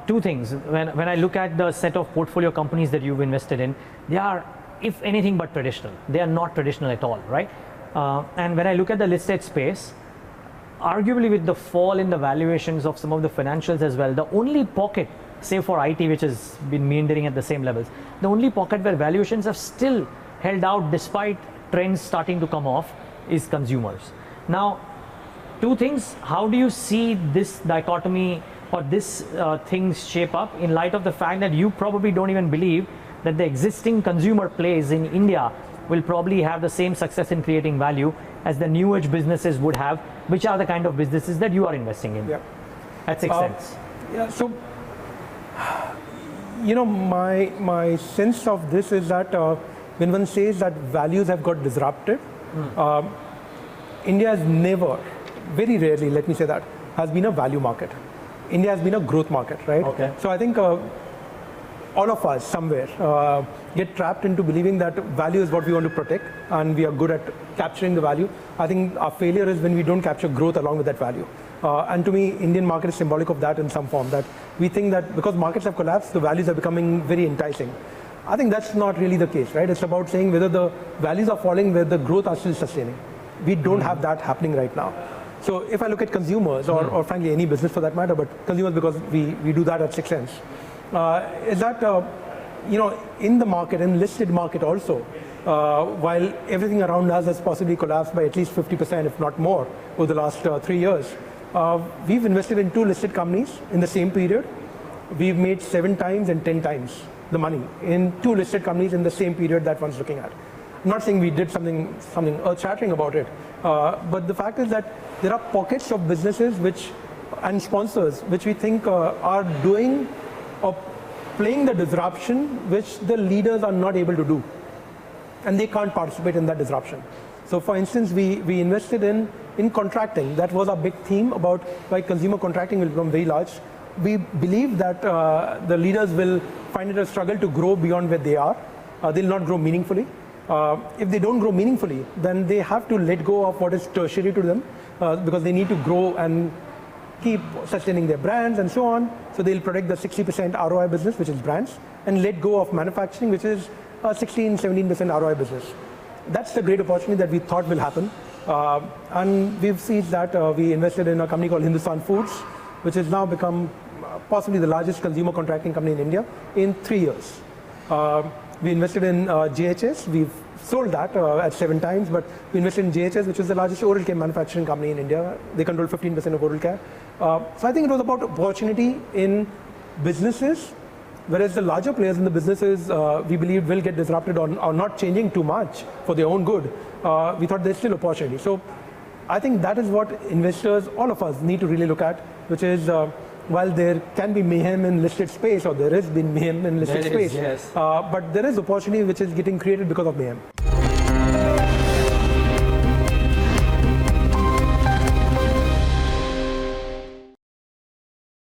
Two things. When I look at the set of portfolio companies that you've invested in, they are, if anything, but traditional. They are not traditional at all, right? And when I look at the listed space, arguably with the fall in the valuations of some of the financials as well, the only pocket, save for IT, which has been meandering at the same levels, the only pocket where valuations have still held out despite trends starting to come off is consumers. Now, two things. How do you see this dichotomy or this things shape up in light of the fact that you probably don't even believe that the existing consumer plays in India will probably have the same success in creating value as the new age businesses would have, which are the kind of businesses that you are investing in? Yeah. At 6 cents. Yeah, so, my sense of this is that when one says that values have got disrupted, India has never, very rarely, let me say that, has been a value market. India has been a growth market, right? Okay. So I think all of us somewhere get trapped into believing that value is what we want to protect and we are good at capturing the value. I think our failure is when we don't capture growth along with that value. And to me, Indian market is symbolic of that in some form, that we think that because markets have collapsed, the values are becoming very enticing. I think that's not really the case, right? It's about saying whether the values are falling, whether the growth are still sustaining. We don't have that happening right now. So if I look at consumers, or frankly any business for that matter, but consumers because we do that at 6 cents, is that, in the market, in listed market also, while everything around us has possibly collapsed by at least 50%, if not more, over the last 3 years, we've invested in 2 listed companies in the same period. We've made 7 times and 10 times the money in 2 listed companies in the same period that one's looking at. I'm not saying we did something earth-shattering about it, but the fact is that there are pockets of businesses and sponsors which we think are doing or playing the disruption which the leaders are not able to do, and they can't participate in that disruption. So for instance, we invested in contracting. That was our big theme about why consumer contracting will become very large. We believe that the leaders will find it a struggle to grow beyond where they are. They'll not grow meaningfully. If they don't grow meaningfully, then they have to let go of what is tertiary to them because they need to grow and keep sustaining their brands and so on. So they'll protect the 60% ROI business, which is brands, and let go of manufacturing, which is a 16-17% ROI business. That's the great opportunity that we thought will happen. And we've seen that we invested in a company called Hindustan Foods, which has now become possibly the largest consumer contracting company in India in 3 years. We invested in JHS. We've sold that at 7 times, but we invested in JHS, which is the largest oral care manufacturing company in India. They control 15% of oral care. So I think it was about opportunity in businesses, whereas the larger players in the businesses we believe will get disrupted or not changing too much for their own good. We thought there's still opportunity. So I think that is what investors, all of us, need to really look at, which is while there can be mayhem in listed space, or there has been mayhem in listed space, yes. but there is opportunity which is getting created because of mayhem.